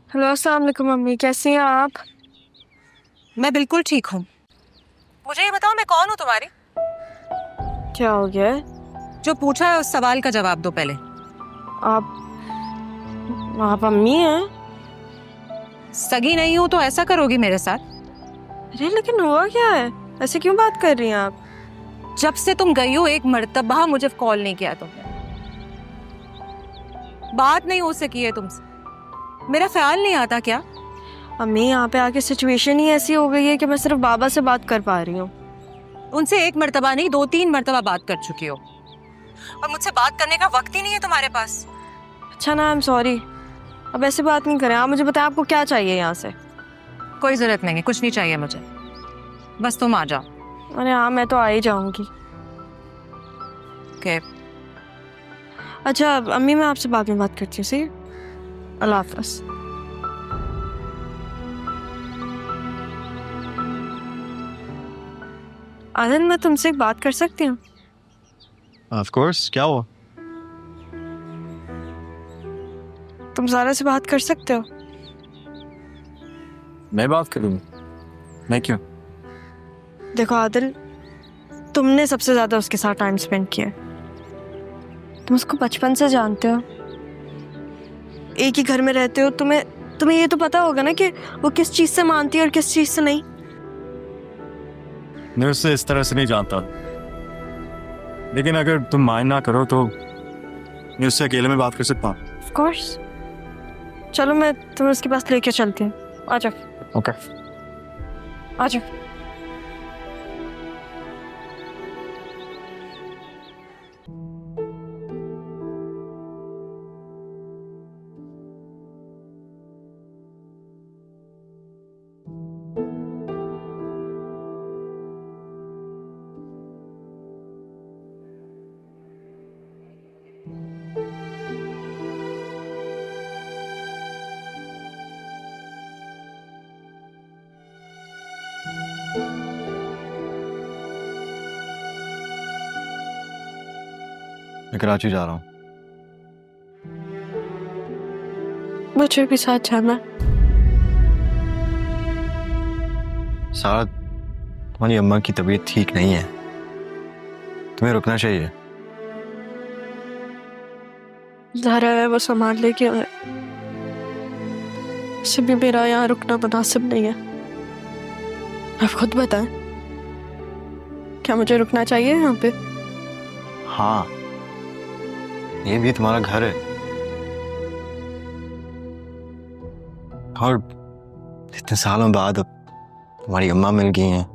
Hello, अस्सलाम वालेकुम mummy, कैसी हैं आप? मैं बिल्कुल ठीक हूँ। मुझे ये बताओ, मैं कौन हूँ तुम्हारी? क्या हो गया है? जो पूछा है उस सवाल का जवाब दो पहले। आप आप अम्मी हैं? सगी नहीं हूँ तो ऐसा करोगी मेरे साथ? अरे लेकिन हुआ क्या है? ऐसे क्यों बात कर रही हैं आप? जब से तुम गई हो एक मर्तबा मुझे कॉल नहीं किया तुमने। बात नहीं हो सकी है तुमसे। मेरा ख्याल नहीं आता क्या? अम्मी, यहाँ पे आके सिचुएशन ही ऐसी हो गई है कि मैं सिर्फ बाबा से बात कर पा रही हूँ। उनसे एक मर्तबा नहीं, 2-3 मर्तबा बात कर चुकी हो और मुझसे बात करने का वक्त ही नहीं है तुम्हारे पास। अच्छा ना, आई एम सॉरी। अब ऐसे बात नहीं करें। आप मुझे बताएं, आपको क्या चाहिए यहाँ से? कोई जरूरत नहीं है, कुछ नहीं चाहिए मुझे, बस तुम आ जाओ। अरे हाँ, मैं तो आ ही जाऊंगी। ओके। अच्छा अम्मी, मैं आपसे बाद में बात करती हूँ, सही? अल्लाह हाफ़िज़। आनंद, मैं तुमसे एक बात कर सकती हूँ? ऑफ कोर्स, क्या हुआ? तुम ज़ारा से बात कर सकते हो? मैं बात करूँ? मैं क्यों? देखो आदिल, तुमने सबसे ज्यादा उसके साथ टाइम स्पेंड किया है। तुम उसको बचपन से जानते हो, एक ही घर में रहते हो। तुम्हें तुम्हें ये तो पता होगा ना कि वो किस चीज से मानती है और किस चीज से नहीं। मैं उससे इस तरह से नहीं जानता, लेकिन अगर तुम माइंड ना करो तो मैं उससे अकेले में बात कर सकता हूँ। Of course. चलो, मैं तुम्हें उसके पास लेके चलती हूँ। आ जाओ। ओके। आ जाओ। मैं कराची जा रहा हूँ। मुझे भी साथ जाना। सारा, तुम्हारी अम्मा की तबीयत ठीक नहीं है, तुम्हें रुकना चाहिए। ज़ारा है, वो संभाल लेगी उन्हें। वैसे भी मेरा यहाँ रुकना मुनासिब नहीं है। आप खुद बताएं, क्या मुझे रुकना चाहिए यहाँ पे? हाँ, ये भी तुम्हारा घर है और इतने सालों बाद अब तुम्हारी अम्मा मिल गई हैं।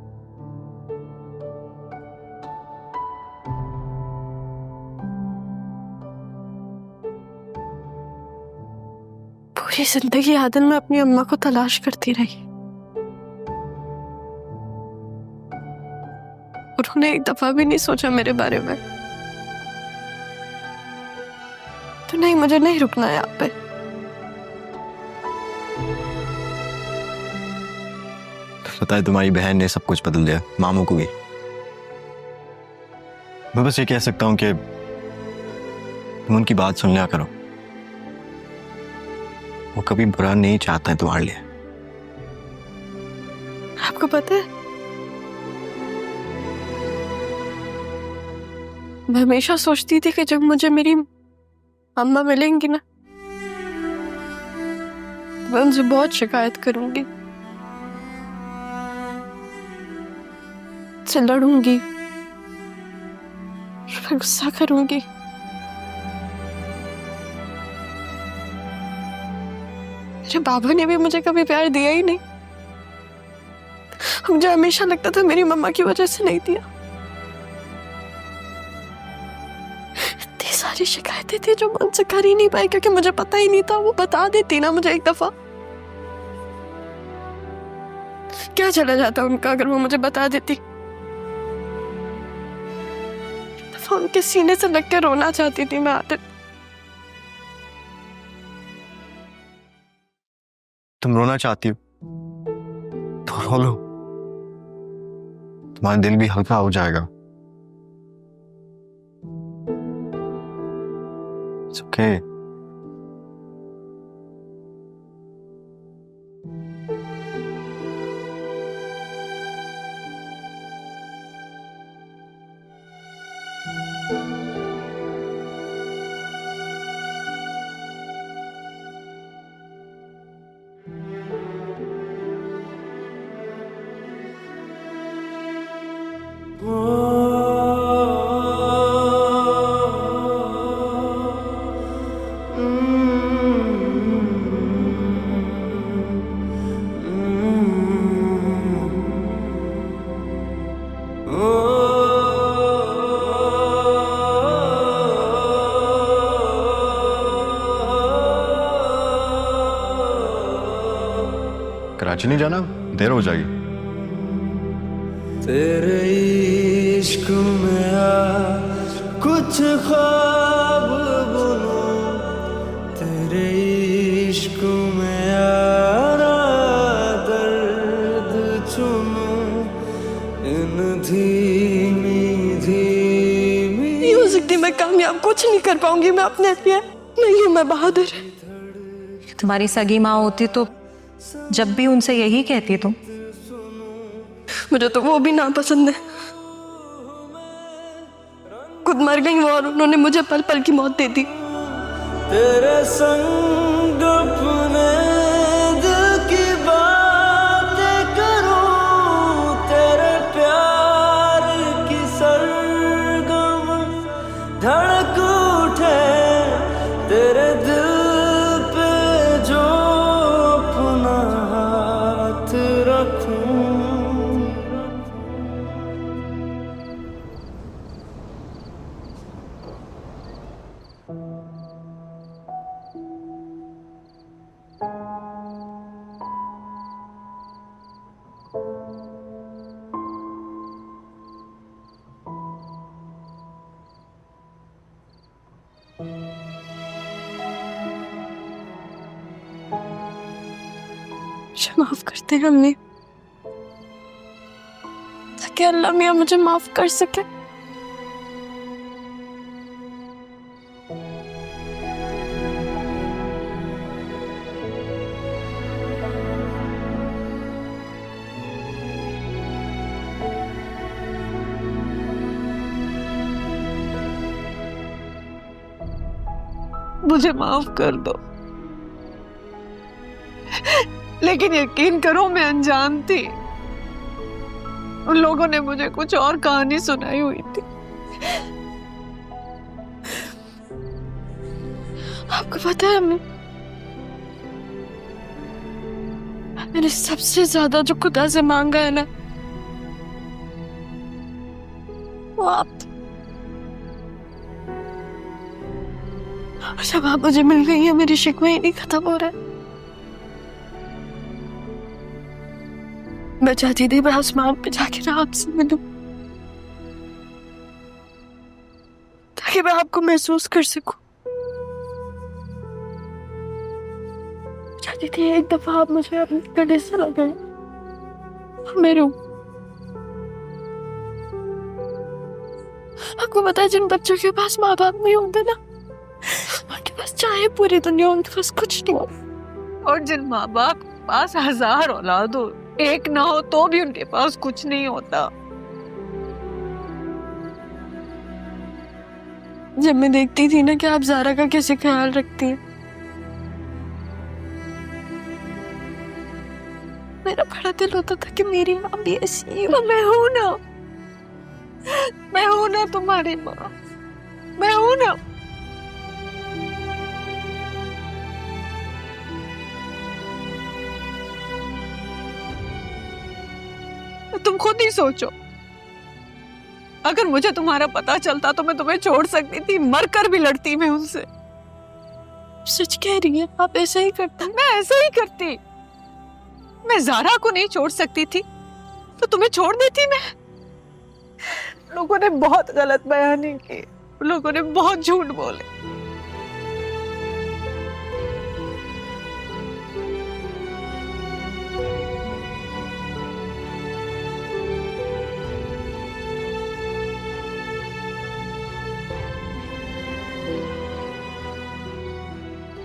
पूरी जिंदगी आदिल में अपनी अम्मा को तलाश करती रही। उन्होंने एक दफा भी नहीं सोचा मेरे बारे में। तो नहीं, मुझे नहीं रुकना है यहाँ पे। पता है, तुम्हारी बहन ने सब कुछ बदल दिया, मामू को भी। मैं बस ये कह सकता हूँ कि तुम उनकी बात सुन लिया करो। वो कभी बुरा नहीं चाहता है तुम्हारे लिए। आपको पता है, मैं हमेशा सोचती थी कि जब मुझे मेरी अम्मा मिलेंगी ना, मैं उनसे बहुत शिकायत करूंगी, से लड़ूंगी, मैं गुस्सा करूंगी। मेरे बाबा ने भी मुझे कभी प्यार दिया ही नहीं। मुझे हमेशा लगता था मेरी मम्मा की वजह से नहीं दिया। इतनी सारी शिकायतें थी जो मैं उनसे कर ही नहीं पाई, क्योंकि मुझे पता ही नहीं था। वो बता देती ना मुझे एक दफा, क्या चला जाता उनका अगर वो मुझे बता देती। एक दफा उनके सीने से लग के रोना चाहती थी मैं आदिल। तुम रोना चाहती हो तो रो लो, तुम्हारा दिल भी हल्का हो जाएगा। It's okay. कराची नहीं जाना, देर हो जाएगी। तेरे इश्क में आज कुछ ख्वाब बुनूं, तेरे इश्क में यारा दर्द चुनूं, इन धीमी धीमी। म्यूजिक दी मैं कामयाब कुछ नहीं कर पाऊंगी मैं अपने लिए। नहीं हूं मैं बहादुर। तुम्हारी सगी माँ होती तो जब भी उनसे यही कहती तुम। मुझे तो वो भी नापसंद है। खुद मर गई वो और उन्होंने मुझे पल पल की मौत दे दी। तेरे संग अपने दिल की बातें करूं, तेरे प्यार की सरगम धड़क उठे, तेरे दिल पे जो अपना हाथ रखूं। मुझे माफ करते हैं अम्मी, ताकि अल्लाह मियाँ मुझे माफ कर सके। मुझे माफ कर दो, लेकिन यकीन करो मैं अनजान थी। उन लोगों ने मुझे कुछ और कहानी सुनाई हुई थी। आपको पता है अम्मी, मैंने सबसे ज्यादा जो खुदा से मांगा है ना, वो आप थे। और जब आप मुझे मिल गई है मेरी शिकवे ही नहीं खत्म हो रहा है। मैं चाहती थी मैं आसमान पे जाके ना आपसे मिलूं, ताकि मैं आपको महसूस कर सकूं। चाहती थी एक दफा आप मुझे अपने गले से लगाएं और मैं रहूं। आपको पता है जिन बच्चों के पास माँ बाप नहीं होते ना, उनके पास चाहे पूरी दुनिया, उनके पास कुछ नहीं होता। और जिन माँ बाप के पास 1000 औलाद हो, एक ना हो तो भी उनके पास कुछ नहीं होता। जब मैं देखती थी ना कि आप ज़ारा का कैसे ख्याल रखती हैं, मेरा बड़ा दिल होता था कि मेरी माँ भी ऐसी ही हो। मैं हूं ना, मैं हूं ना तुम्हारी माँ, मैं हूं ना। तुम खुद ही सोचो, अगर मुझे तुम्हारा पता चलता तो मैं तुम्हें छोड़ सकती थी, मरकर भी लड़ती मैं उनसे। सच कह रही है, आप ऐसा ही करता। मैं ऐसे ही करती। मैं ज़ारा को नहीं छोड़ सकती थी तो तुम्हें छोड़ देती मैं। लोगों ने बहुत गलत बयानी की, लोगों ने बहुत झूठ बोले।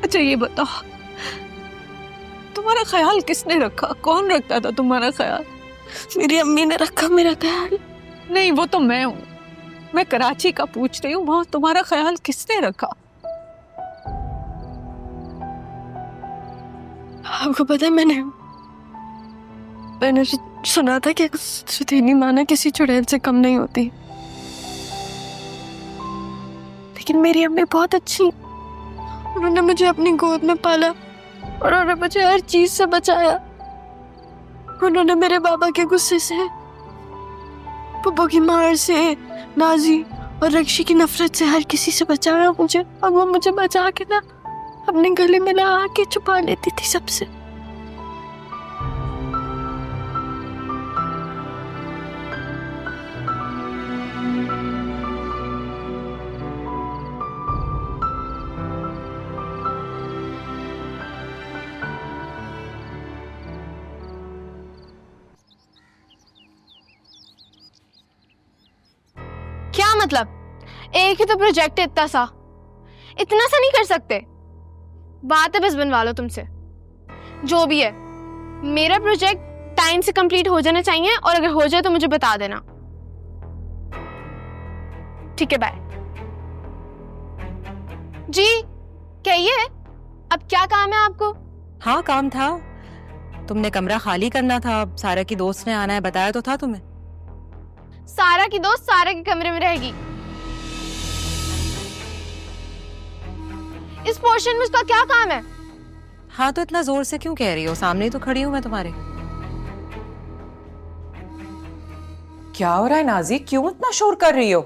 अच्छा ये बताओ, तुम्हारा ख्याल किसने रखा? कौन रखता था तुम्हारा ख्याल? मेरी अम्मी ने रखा मेरा ख्याल। नहीं, वो तो मैं हूँ। मैं कराची का पूछ रही हूँ, वहां तुम्हारा ख्याल किसने रखा? आपको पता है, मैंने सुना था कि सुथेनी माँ ना किसी चुड़ैल से कम नहीं होती, लेकिन मेरी अम्मी बहुत अच्छी। उन्होंने मुझे अपनी गोद में पाला और उन्होंने मुझे हर चीज से बचाया। उन्होंने मेरे बाबा के गुस्से से, पप्पू की मार से, नाजी और रक्षी की नफरत से, हर किसी से बचाया मुझे। और वो मुझे बचा के ना अपने गले में लगा के छुपा लेती थी सबसे। क्या मतलब? एक ही तो प्रोजेक्ट है, इतना सा नहीं कर सकते? बात है बस बनवा लो तुमसे। जो भी है, मेरा प्रोजेक्ट टाइम से कंप्लीट हो जाना चाहिए, और अगर हो जाए तो मुझे बता देना। ठीक है, बाय। जी कहिए, अब क्या काम है आपको? हाँ, काम था। तुमने कमरा खाली करना था, सारा की दोस्त ने आना है, बताया तो था तुम्हें। सारा की दोस्त सारा के कमरे में रहेगी। इस पोर्शन में उसका क्या काम है? हाँ, तो इतना जोर से क्यों कह रही हो? सामने ही तो खड़ी हूं मैं तुम्हारे। क्या हो रहा है नाजी? क्यों इतना शोर कर रही हो?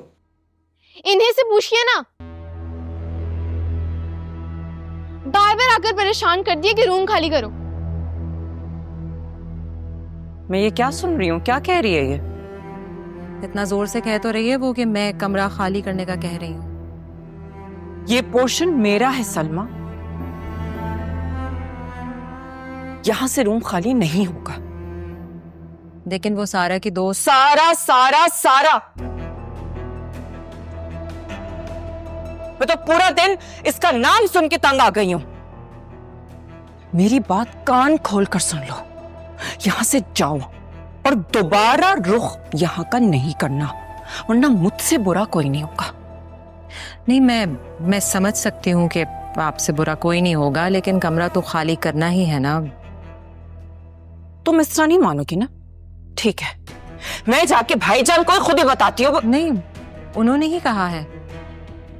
इन्हीं से पूछिए ना। बार बार आकर परेशान कर दिया कि रूम खाली करो। मैं ये क्या सुन रही हूँ? क्या कह रही है ये? इतना जोर से कह तो रही है वो कि मैं कमरा खाली करने का कह रही हूँ। ये पोर्शन मेरा है सलमा। यहां से रूम खाली नहीं होगा। लेकिन वो सारा की दोस्त। सारा सारा सारा, मैं तो पूरा दिन इसका नाम सुन के तंग आ गई हूं। मेरी बात कान खोल कर सुन लो। यहां से जाओ और दोबारा रुख यहां का नहीं करना, वरना मुझसे बुरा कोई नहीं होगा। नहीं, मैं समझ सकती हूँ कि आपसे बुरा कोई नहीं होगा, लेकिन कमरा तो खाली करना ही है ना। तुम इस तरह नहीं मानोगी ना? ठीक है, मैं जाके भाईजान को खुद ही बताती हूँ। नहीं, उन्होंने ही कहा है,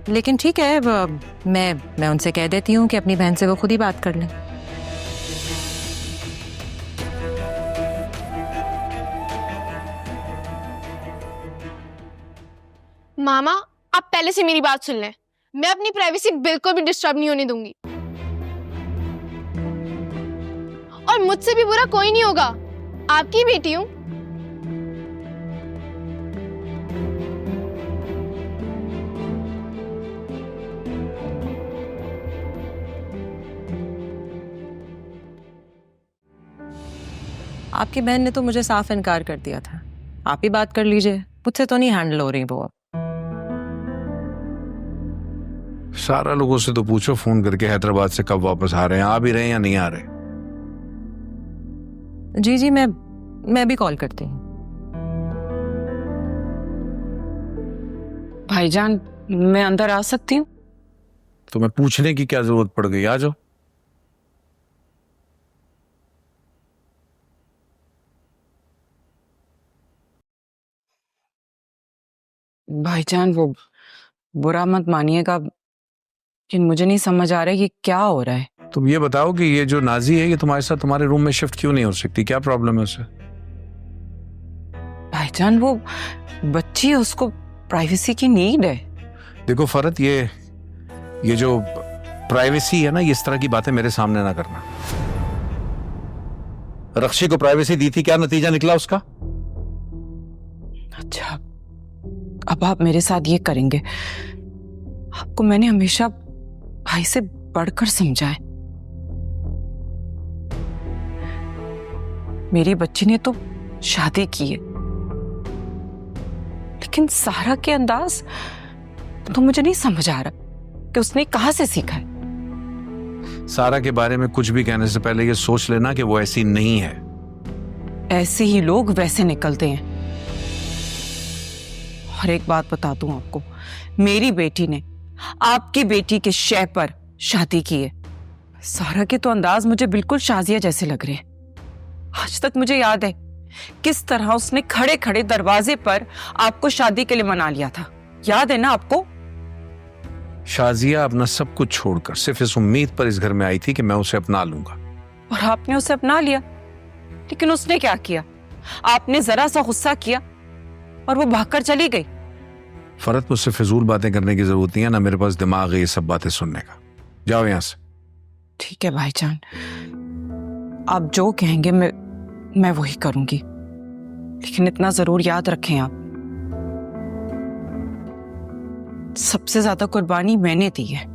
लेकिन ठीक है, मैं उनसे कह देती हूँ कि अपनी बहन से वो खुद ही बात कर लें। मामा, आप पहले से मेरी बात सुन लें। मैं अपनी प्राइवेसी बिल्कुल भी डिस्टर्ब नहीं होने दूंगी, और मुझसे भी बुरा कोई नहीं होगा। आपकी बेटी हूं। आपकी बहन ने तो मुझे साफ इनकार कर दिया था। आप ही बात कर लीजिए, मुझसे तो नहीं हैंडल हो रही वो अब। सारा लोगों से तो पूछो फोन करके हैदराबाद से कब वापस आ रहे हैं, आ भी रहे हैं या नहीं आ रहे। जी, मैं भी कॉल करती हूँ। भाईजान, मैं अंदर आ सकती हूँ? तुम्हें पूछने की क्या जरूरत पड़ गई? आ जाओ। भाईजान, वो बुरा मत मानिएगा, लेकिन मुझे नहीं समझ आ रहा है कि क्या हो रहा है। तुम ये बताओ कि ये जो नाजी है, ये तुम्हारे साथ तुम्हारे रूम में शिफ्ट क्यों नहीं हो सकती? क्या प्रॉब्लम है उसे? भाईजान, वो बच्ची है, उसको प्राइवेसी की नीड है। देखो फरत, ये जो प्राइवेसी है ना, ये इस तरह की बातें मेरे सामने ना करना। रक्षी को प्राइवेसी दी थी, क्या नतीजा निकला उसका? अच्छा, अब आप मेरे साथ ये करेंगे? आपको मैंने हमेशा भाई से बढ़कर समझा है। मेरी बच्ची ने तो शादी की है, लेकिन सारा के अंदाज तो मुझे नहीं समझ आ रहा कि उसने कहां से सीखा है। सारा के बारे में कुछ भी कहने से पहले ये सोच लेना कि वो ऐसी नहीं है। ऐसे ही लोग वैसे निकलते हैं। और एक बात बता दूं आपको, मेरी बेटी ने आपकी बेटी के शय पर शादी की है। सारा के तो अंदाज मुझे बिल्कुल शाजिया जैसे लग रहे हैं। आज तक मुझे याद है किस तरह उसने खड़े खड़े दरवाजे पर आपको शादी के लिए मना लिया था। याद है ना आपको? शाजिया अपना सब कुछ छोड़कर सिर्फ इस उम्मीद पर इस घर में आई थी कि मैं उसे अपना लूंगा। और आपने उसे अपना लिया, लेकिन उसने क्या किया? आपने जरा सा गुस्सा किया और वो भागकर चली गई। फरत, मुझसे फिजूल बातें करने की जरूरत नहीं है, ना मेरे पास दिमाग है ये सब बातें सुनने का। जाओ यहां से। ठीक है भाईजान, आप जो कहेंगे मैं वही करूंगी, लेकिन इतना जरूर याद रखें आप, सबसे ज्यादा कुर्बानी मैंने दी है।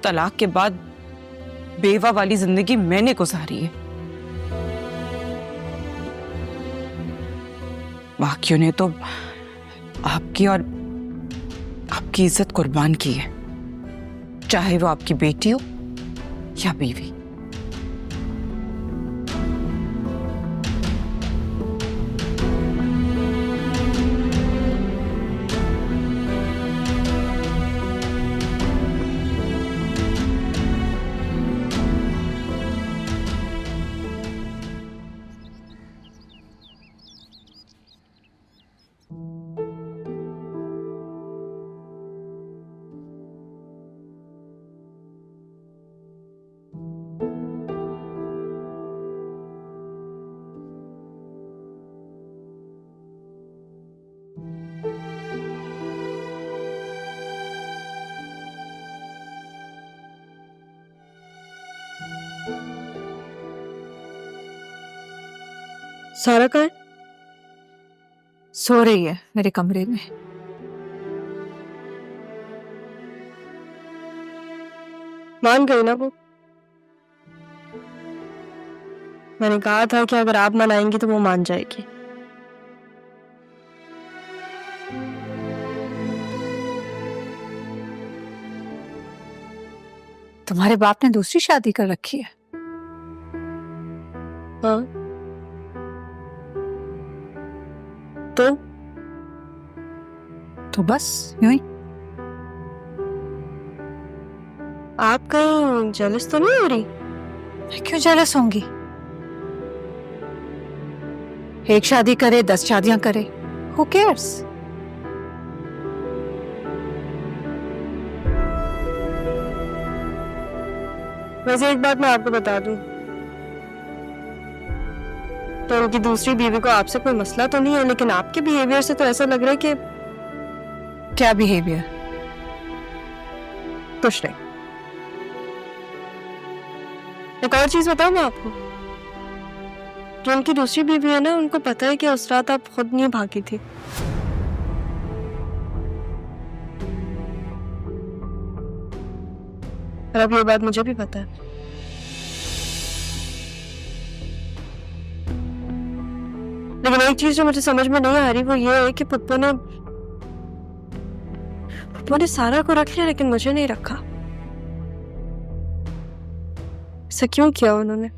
तलाक के बाद बेवा वाली जिंदगी मैंने गुजारी है। बाकियों ने तो आपकी और आपकी इज्जत कुर्बान की है, चाहे वो आपकी बेटी हो या बीवी। सारा कहाँ है? सो रही है मेरे कमरे में। मान गई ना वो? मैंने कहा था कि अगर आप मनाएंगी तो वो मान जाएगी। तुम्हारे बाप ने दूसरी शादी कर रखी है? हाँ तो बस यूं ही। आप कहीं जेलस तो नहीं हो रही? मैं क्यों जेलस होंगी? एक शादी करे 10 शादियां करे, हु केयर्स? वैसे एक बात मैं आपको बता दूं, तो उनकी दूसरी बीवी को आपसे कोई मसला तो नहीं है, लेकिन आपके बिहेवियर से तो ऐसा लग रहा है कि क्या बिहेवियर? कुछ नहीं। एक और चीज बताऊं मैं आपको, जो उनकी दूसरी बीवी है ना, उनको पता है कि उस रात आप खुद नहीं भागी थी। और अब ये बात मुझे भी पता है। लेकिन एक चीज जो मुझे समझ में नहीं आ रही वो ये है कि पुप्पो ने सारा को रख लिया लेकिन मुझे नहीं रखा। ऐसा क्यों किया उन्होंने?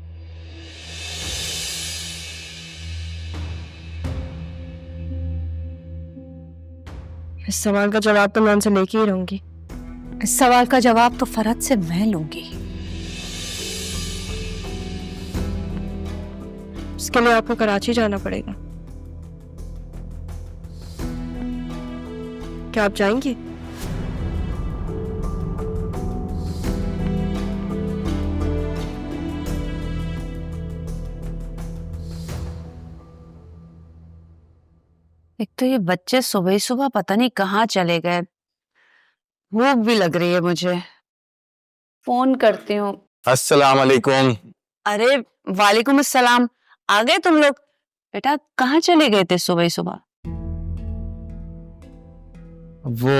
इस सवाल का जवाब तो मैं उनसे लेके ही रहूंगी। इस सवाल का जवाब तो फरहत से मैं लूंगी। इसके लिए आपको कराची जाना पड़ेगा। क्या आप जाएंगी? एक तो ये बच्चे सुबह सुबह पता नहीं कहाँ चले गए। भूख भी लग रही है मुझे, फोन करती हूँ। अस्सलाम वालेकुम। अरे वालेकुम अस्सलाम, आ गए तुम लोग? बेटा कहाँ चले गए थे सुबह सुबह? वो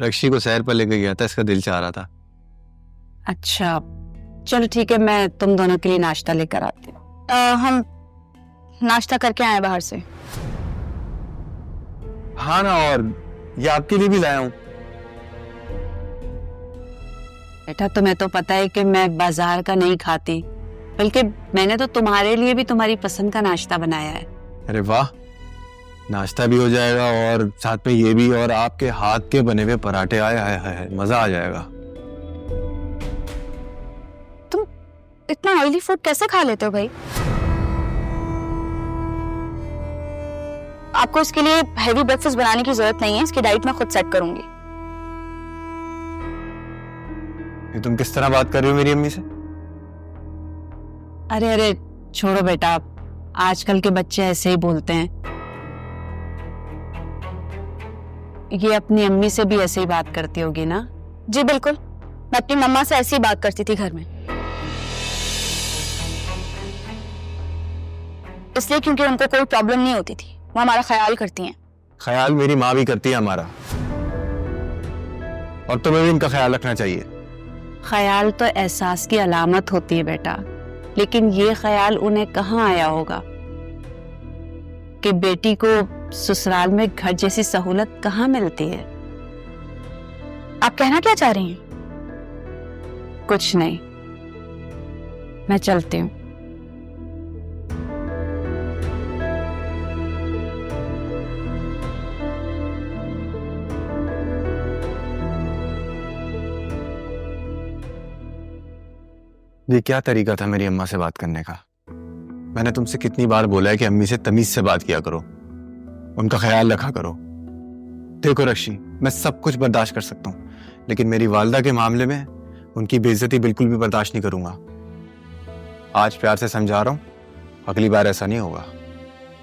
रक्षी को सैर पर लेकर गया था, इसका दिल चाह रहा था। अच्छा चलो ठीक है, मैं तुम दोनों के लिए नाश्ता लेकर आती हूँ। हम नाश्ता करके आए बाहर से। हाँ ना, और ये आपके लिए भी लाया हूँ। बेटा तुम्हें तो पता है कि मैं बाजार का नहीं खाती, बल्कि मैंने तो तुम्हारे लिए भी तुम्हारी पसंद का नाश्ता बनाया है। अरे वाह, नाश्ता भी हो जाएगा और साथ में ये भी, और आपके हाथ के बने हुए पराठे। आए हाय हाय, मजा आ जाएगा। तुम इतना ऑयली फूड कैसे खा लेते हो भाई? आपको इसके लिए हैवी ब्रेकफास्ट बनाने की जरूरत नहीं है, इसकी डाइट मैं खुद सेट करूंगी। ये तुम किस तरह बात कर रही हो मेरी अम्मी से? अरे अरे छोड़ो बेटा, आजकल के बच्चे ऐसे ही बोलते हैं। ये अपनी अम्मी से भी ऐसे ही बात करती होगी ना? जी बिल्कुल, मैं अपनी मम्मा से ऐसी ही बात करती थी घर में। इसलिए क्योंकि उनको कोई प्रॉब्लम नहीं होती थी, वो हमारा ख्याल करती हैं। ख्याल मेरी माँ भी करती है हमारा, और तुम्हें भी इनका ख्याल रखना चाहिए। ख्याल तो एहसास की अलामत होती है बेटा, लेकिन ये ख्याल उन्हें कहाँ आया होगा कि बेटी को ससुराल में घर जैसी सहूलत कहाँ मिलती है। आप कहना क्या चाह रही हैं? कुछ नहीं, मैं चलती हूँ। ये क्या तरीका था मेरी अम्मा से बात करने का? मैंने तुमसे कितनी बार बोला है कि अम्मी से तमीज से बात किया करो, उनका ख्याल रखा करो। देखो रक्षी, मैं सब कुछ बर्दाश्त कर सकता हूँ, लेकिन मेरी वालदा के मामले में उनकी बेइज्जती बिल्कुल भी बर्दाश्त नहीं करूंगा। आज प्यार से समझा रहा हूँ, अगली बार ऐसा नहीं होगा।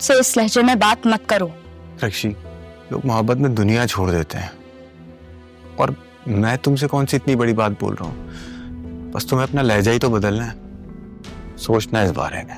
से इस लहजे में बात मत करो। रक्षी, लोग मोहब्बत में दुनिया छोड़ देते हैं, और मैं तुमसे कौन सी इतनी बड़ी बात बोल रहा हूँ। बस तुम्हें अपना लहजा ही तो बदलना है, सोचना है इस बारे में।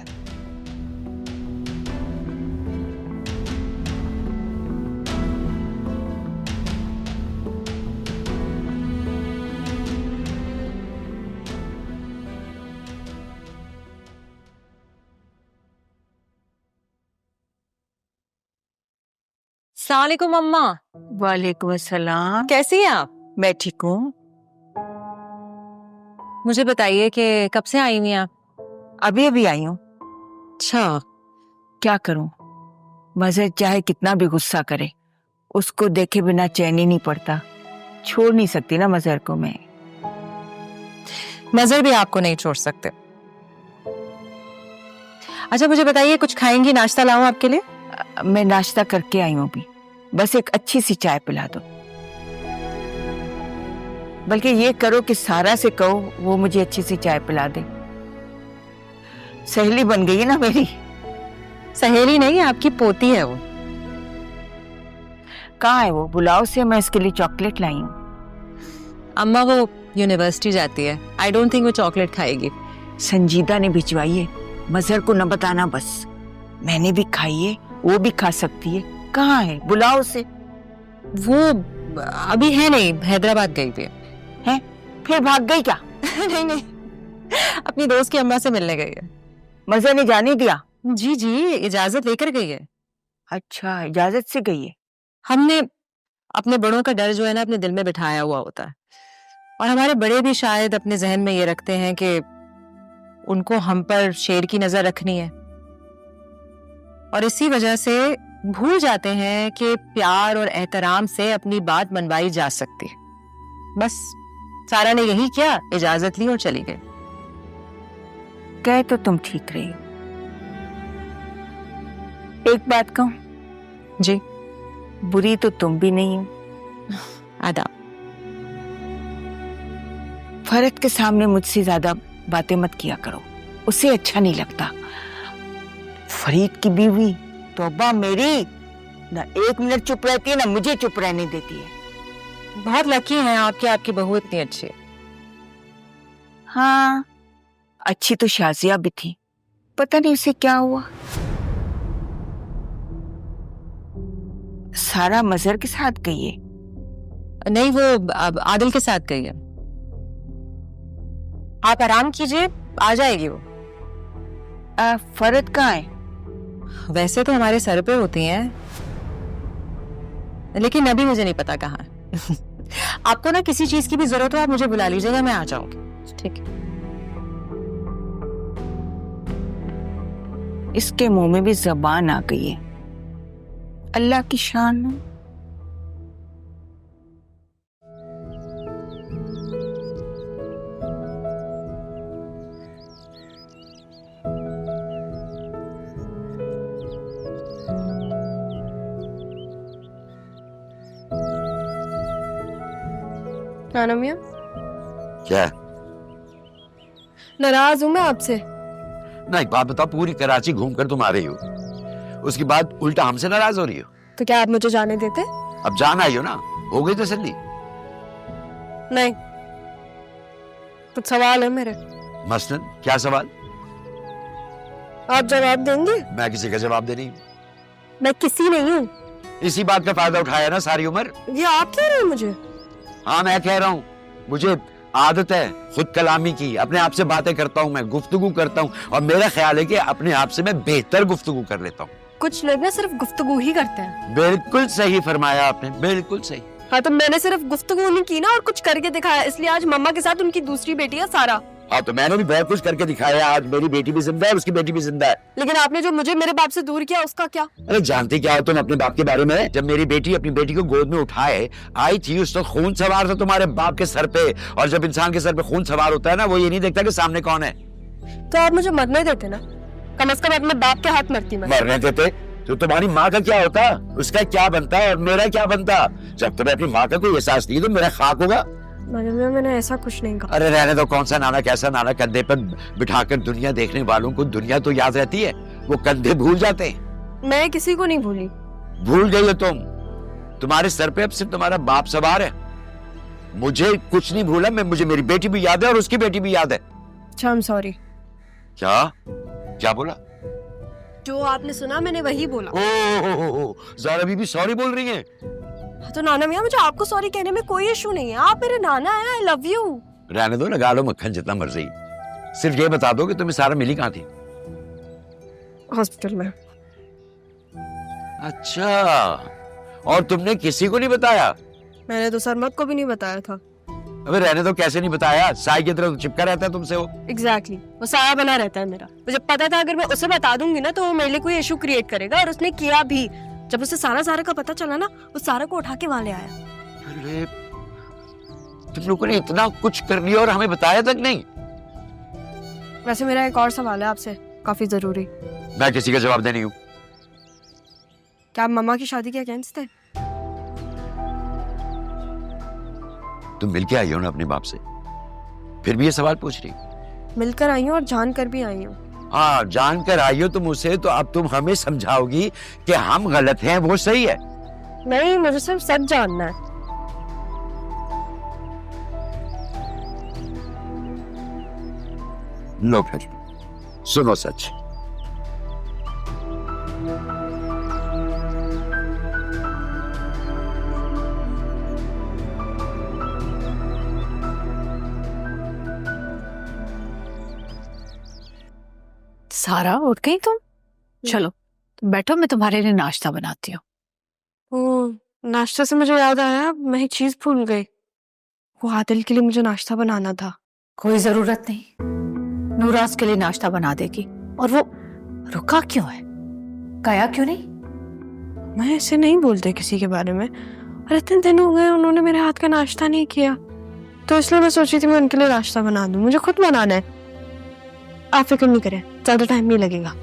अस्सलाम वालेकुम अम्मा। वालेकुम अस्सलाम। कैसी हैं आप? मैं ठीक हूँ। मुझे बताइए कि कब से आई हुई हैं आप? अभी अभी आई हूँ। अच्छा, क्या करूं, मजहर चाहे कितना भी गुस्सा करे, उसको देखे बिना चैन ही नहीं पड़ता। छोड़ नहीं सकती ना मजहर को मैं। मजहर भी आपको नहीं छोड़ सकते। अच्छा मुझे बताइए, कुछ खाएंगी? नाश्ता लाऊं आपके लिए? मैं नाश्ता करके आई हूँ अभी, बस एक अच्छी सी चाय पिला दो। बल्कि ये करो कि सारा से कहो वो मुझे अच्छी सी चाय पिला दे। सहेली बन गई है ना मेरी। सहेली नहीं, आपकी पोती है वो। कहाँ है वो? बुलाओ से, मैं इसके लिए चॉकलेट लाई हूँ। अम्मा वो यूनिवर्सिटी जाती है, आई डोंट थिंक वो चॉकलेट खाएगी। संजीदा ने भिजवाई है, मजहर को न बताना बस। मैंने भी खाई है, वो भी खा सकती है। कहाँ है? बुलाओ उसे। वो अभी है नहीं, हैदराबाद गई थी। है? फिर भाग गई क्या? नहीं नहीं, अपनी दोस्त की अम्मा से मिलने गई है। मजहर ने जाने दिया? जी जी, इजाजत लेकर गई है। अच्छा, इजाजत से गई है। हमने अपने बड़ों का डर जो है ना अपने दिल में बिठाया हुआ होता है, और हमारे बड़े भी शायद अपने जहन में ये रखते हैं कि उनको हम पर शेर की नजर रखनी है, और इसी वजह से भूल जाते हैं कि प्यार और एहतराम से अपनी बात मनवाई जा सकती है। बस सारा ने यही किया, इजाजत ली और चली गई। कहे तो तुम ठीक रही। एक बात कहूं? जी। बुरी तो तुम भी नहीं हो। आदाब। फरत के सामने मुझसे ज्यादा बातें मत किया करो, उसे अच्छा नहीं लगता। फरीद की बीवी तौबा मेरी, ना एक मिनट चुप रहती है ना मुझे चुप रहने देती है। बहुत लकी हैं आपकी, आपकी बहू इतनी अच्छी है। हाँ, अच्छी तो शाजिया भी थी, पता नहीं उसे क्या हुआ। सारा मजहर के साथ गई है? नहीं, वो अब आदिल के साथ गई है। आप आराम कीजिए, आ जाएगी वो। फरत कहाँ है? वैसे तो हमारे सर पे होती हैं, लेकिन अभी मुझे नहीं पता कहाँ है। आपको ना किसी चीज की भी जरूरत हो आप मुझे बुला लीजिएगा, मैं आ जाऊंगी। ठीक है। इसके मुंह में भी जबान आ गई है, अल्लाह की शान है। नाना मियाँ, क्या? नाराज हूँ मैं आपसे। ना एक बात बताओ, पूरी कराची घूमकर तुम आ रही हो, उसके बाद उल्टा हमसे नाराज हो रही हो? तो क्या आप मुझे जाने देते? अब जान आई हो ना, हो गई तसल्ली? नहीं, कुछ सवाल है मेरे। मसलन क्या सवाल? आप जवाब देंगे? मैं किसी का जवाब दे नहीं। मैं किसी नहीं हूँ। इसी बात का फायदा उठाया ना सारी उम्र। ये आप कह रहे हैं मुझे? हाँ मैं कह रहा हूँ, मुझे आदत है खुद कलामी की, अपने आप से बातें करता हूँ, मैं गुफ्तगू करता हूँ, और मेरा ख्याल है कि अपने आप से मैं बेहतर गुफ्तगू कर लेता हूँ। कुछ लोग ना सिर्फ गुफ्तगू ही करते हैं। बिल्कुल सही फरमाया आपने, बिल्कुल सही। हाँ, तो मैंने सिर्फ गुफ्तगू नहीं की ना, और कुछ करके दिखाया, इसलिए आज मम्मा के साथ उनकी दूसरी बेटी है सारा। हाँ तो मैंने भी बहुत कुछ करके दिखाया, आज मेरी बेटी भी जिंदा है, उसकी बेटी भी जिंदा है। लेकिन आपने जो मुझे मेरे बाप से दूर किया, उसका क्या? अरे जानती क्या हो तुम अपने बाप के बारे में? जब मेरी बेटी अपनी बेटी को गोद में उठाए आई थी, उस तो खून सवार था तुम्हारे बाप के सर पे, और जब इंसान के सर पे खून सवार होता है ना, वो ये नहीं देखता कि सामने कौन है। तो आप मुझे मरने देते ना, कम से कम अपने बाप के हाथ मरती मैं। मरने देते तो तुम्हारी माँ का क्या होता, उसका क्या बनता और मेरा क्या बनता? जब तुम्हें अपनी माँ का कोई एहसास नहीं तो मेरा खाक होगा। मैंने ऐसा कुछ नहीं कहा। अरे रहने दो, कौन सा नाना कैसा नाना, कंधे पर बिठाकर दुनिया देखने वालों को दुनिया तो याद रहती है, वो कंधे भूल जाते हैं। मैं किसी को नहीं भूली। भूल गई हो तुम, तुम्हारे सर पे अब सिर्फ तुम्हारा बाप सवार है। मुझे कुछ नहीं भूला, मैं मुझे मेरी बेटी भी याद है और उसकी बेटी भी याद है। अच्छा, आई एम सॉरी। क्या बोला? जो आपने सुना मैंने वही बोला। ओ, ज़रा अभी भी सॉरी बोल रही है? तो नाना मियाँ, मुझे आपको सॉरी कहने में कोई इशू नहीं है, आप मेरे नाना हैं, आई लव यू। रहने दो, लगा लो मक्खन जितना मर्जी, सिर्फ ये बता दो कि तुम्हें सारा मिली कहाँ थी? हॉस्पिटल में। अच्छा, और तुमने किसी को नहीं बताया? मैंने तो सरमत को भी नहीं बताया था। अबे रहने दो, कैसे नहीं बताया? साई की तरह तो चिपका रहता है तुमसे वो। एग्जैक्टली, वो साया बना रहता है मेरा। मुझे पता था अगर मैं उसे बता दूंगी ना तो वो मेरे लिए कोई इशू क्रिएट करेगा, और उसने किया भी। जब उसे सारा का पता चला ना, वो सारा को उठा के वहां ले आया। अरे तुम लोगों ने इतना कुछ कर लिया और हमें बताया तक नहीं। वैसे मेरा एक और सवाल है आपसे, काफी जरूरी। मैं किसी का जवाब देनी हूँ। क्या आप मम्मा की शादी के अगेंस्ट थे? तुम मिलके आई हो ना अपने बाप से, फिर भी ये सवाल पूछ रही? मिलकर आई हूँ और जान कर भी आई हूँ। हाँ, जानकर आई हो तुम उसे, तो अब तुम हमें समझाओगी कि हम गलत हैं, वो सही है? नहीं, मुझे सिर्फ सच जानना है। लो फिर सुनो सच। सारा उठ गई तुम? चलो तुम बैठो, मैं तुम्हारे लिए नाश्ता बनाती हूँ। ओ, नाश्ता से मुझे याद आया, मैं एक चीज भूल गई। वो आदिल के लिए मुझे नाश्ता बनाना था। कोई जरूरत नहीं, नूराज के लिए नाश्ता बना देगी। और वो रुका क्यों है, गया क्यों नहीं? मैं ऐसे नहीं बोलते किसी के बारे में, और इतने दिन हो गए उन्होंने मेरे हाथ का नाश्ता नहीं किया, तो इसलिए मैं सोची थी मैं उनके लिए नाश्ता बना दूं। मुझे खुद बनाना है, आप फिक्र नहीं करें, ज्यादा टाइम नहीं लगेगा।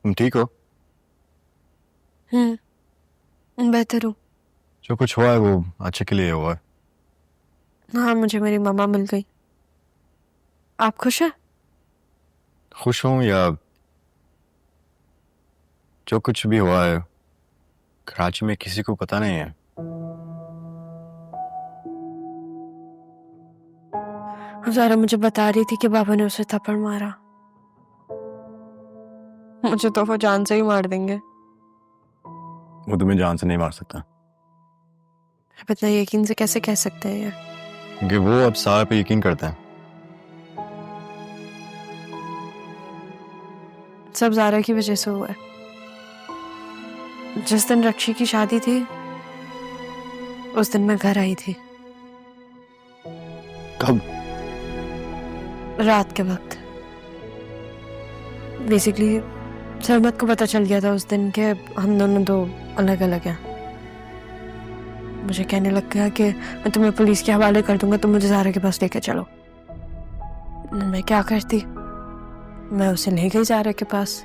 तुम ठीक हो? बेहतर हूँ। जो कुछ हुआ है वो अच्छे के लिए हुआ है। हाँ, मुझे मेरी मम्मा मिल गई। आप खुश हैं? खुश हूँ या जो कुछ भी हुआ है कराची में किसी को पता नहीं है। ज़ारा मुझे बता रही थी कि बाबा ने उसे थप्पड़ मारा। मुझे तो वो जान से ही मार देंगे। वो तुम्हें जान से नहीं मार सकता, आप इतना यकीन से कैसे कह सकते हैं ये? क्योंकि वो अब सारा पे यकीन करता है। सब ज़ारा की वजह से हुआ है। जिस दिन रक्षी की शादी थी उस दिन मैं घर आई थी। कब? रात के वक्त। बेसिकली सरमत को पता चल गया था उस दिन के हम दोनों दो अलग अलग हैं। मुझे कहने लग गया कि मैं तुम्हें पुलिस के हवाले कर दूंगा, तुम मुझे ज़ारा के पास लेकर चलो। मैं क्या करती, मैं उसे ले गई ज़ारा के पास।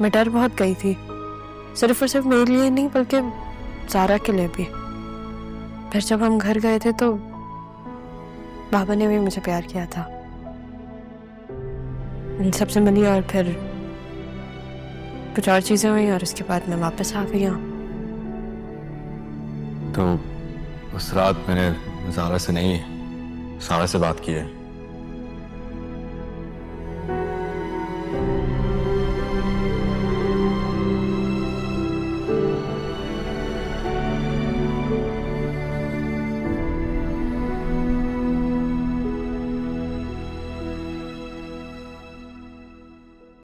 मैं डर बहुत गई थी, सिर्फ और सिर्फ मेरे लिए नहीं बल्कि ज़ारा के लिए भी। फिर जब हम घर गए थे तो बाबा ने भी मुझे प्यार किया था, इन सबसे मिली और फिर कुछ और चीजें हुई और उसके बाद मैं वापस आ गई। तो उस रात मैंने ज़ारा से नहीं, सारा से बात की है।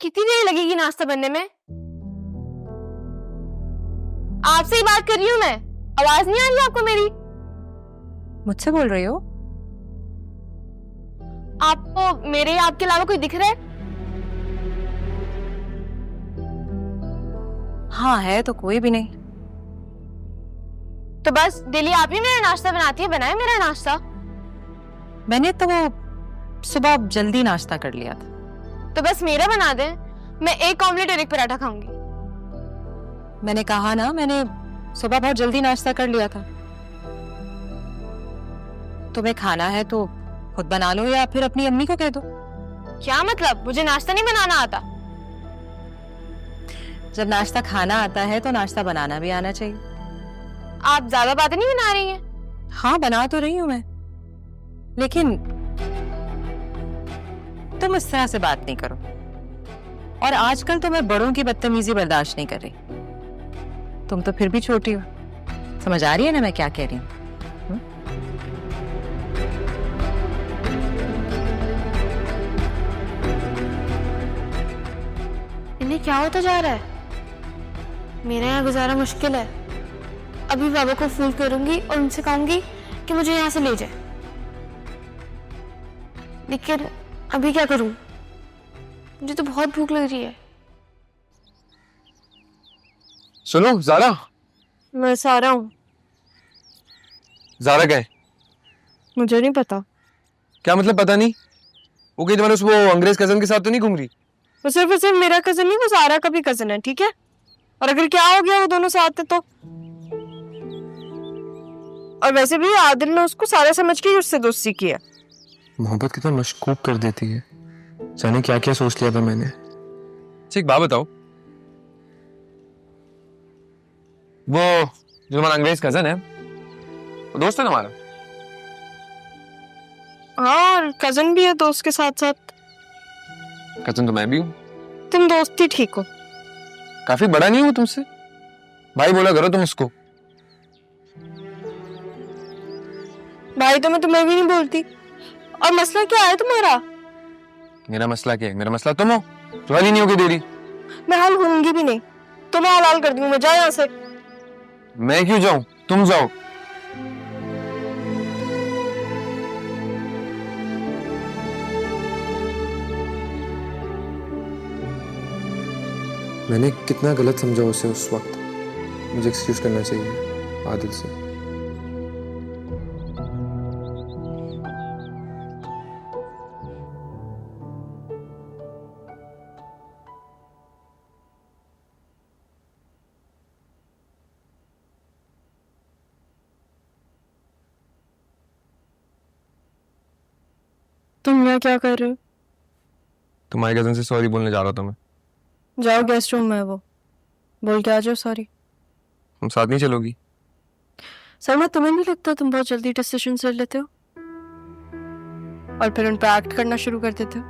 कितनी देर लगेगी नाश्ता बनने में? आपसे ही बात कर रही हूँ मैं, आवाज नहीं आ रही आपको मेरी? मुझसे बोल रही हो? आपको मेरे आपके अलावा कोई दिख रहा है? हाँ है तो कोई भी नहीं। तो बस डेली आप ही मेरा नाश्ता बनाती है, बनाए मेरा नाश्ता। मैंने तो वो सुबह जल्दी नाश्ता कर लिया था। तो बस मेरा बना दे, मैं एक ऑमलेट और एक पराठा खाऊंगी। मैंने कहा ना, मैंने सुबह बहुत जल्दी नाश्ता कर लिया था। तुम्हें खाना है तो खुद बना लो या फिर अपनी अम्मी को कह दो। क्या मतलब? मुझे नाश्ता नहीं बनाना आता? जब नाश्ता खाना आता है तो नाश्ता बनाना भी आना चाहिए। आप ज्यादा बातें नहीं बना रही हैं? हाँ बना तो रही हूं मैं, लेकिन तुम इस तरह से बात नहीं करो। और आजकल तो मैं बड़ों की बदतमीजी बर्दाश्त नहीं कर रही। तुम तो फिर भी छोटी हो, समझ आ रही है ना मैं क्या कह रही हूँ? इन्हें क्या होता जा रहा है? मेरा यहाँ गुजारा मुश्किल है। अभी बाबा को फोन करूंगी और उनसे कहूंगी कि मुझे यहाँ से ले जाए। लेकिन अभी क्या करूं? मुझे तो बहुत भूख लग रही है। सुनो ज़ारा, मैं सारा हूँ। ज़ारा गए? मुझे नहीं पता। क्या मतलब पता नहीं? वो कहीं तुम्हारे वो अंग्रेज कजन के साथ तो नहीं घूम रही? वो सिर्फ और सिर्फ मेरा कजन नहीं, वो सारा का भी कजन है, ठीक है? और अगर क्या हो गया वो दोनों साथ है तो। और वैसे भी आदिल ने उसको सारा समझ के ही उससे दोस्ती की है। मोहब्बत कितना मशकूक कर देती है। जाने क्या क्या सोच लिया था मैंने। एक बात बताओ, वो जो हमारा अंग्रेज कजन है वो दोस्त है तुम्हारा? हाँ, और कजन भी है दोस्त के साथ साथ। कजन तो मैं भी हूँ। तुम दोस्त ही ठीक हो। काफी बड़ा नहीं हूँ तुमसे, भाई बोला करो तुम उसको। भाई तो मैं तुम्हें भी नहीं बोलती। और मसला क्या है तुम्हारा? मेरा मसला क्या है? मेरा मसला तुम हो जो हल ही नहीं होगी दे रही। मैं हल होंगी भी नहीं, तुम्हें हलाल कर दूंगी। मैं जाओ यहाँ से। मैं क्यों जाऊं? तुम जाओ। मैंने कितना गलत समझा उसे उस वक्त। मुझे एक्सक्यूज करना चाहिए आदिल से। तुम यहाँ क्या कर रहे हो? तुम्हारे कजन से सॉरी बोलने जा रहा था मैं। जाओ गेस्ट रूम में, वो बोल के आ जाओ सॉरी। तुम साथ नहीं चलोगी? सरमा, तुम्हें नहीं लगता तुम बहुत जल्दी डिसीजन ले लेते हो और फिर उन पर एक्ट करना शुरू कर देते हो?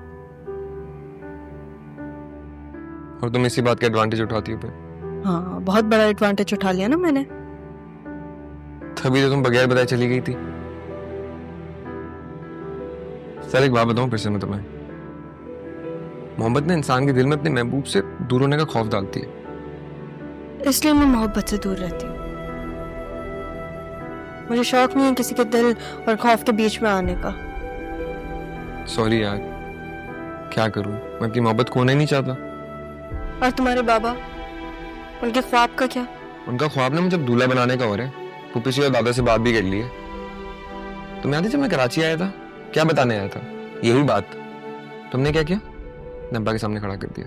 और तुम इसी बात का एडवांटेज उठाती हो फिर। हाँ, बहुत बड़ा एडवांटेज उठा लिया ना मैंने। तभी तो तुम बगैर बताए चली गई थी। सर एक बात बताऊं फिर से मैं तुम्हें, मोहब्बत ने इंसान के दिल में अपने महबूब से दूर होने का खौफ डालती है। इसलिए मैं मोहब्बत से दूर रहती हूँ। मुझे शौक नहीं है किसी के दिल और खौफ के बीच में आने का। सॉरी यार, क्या करूं, मैं अपनी मोहब्बत खोना ही नहीं चाहता। और तुम्हारे बाबा, उनके ख्वाब का क्या? उनका ख्वाब ना मुझे दूल्हा बनाने का हो रहा है। फूफी से और दादा से बात भी कर ली है। तुम्हें याद है जब मैं कराची आया था, क्या बताने आया था? यही बात। तुमने क्या किया? नब्बा के सामने खड़ा कर दिया।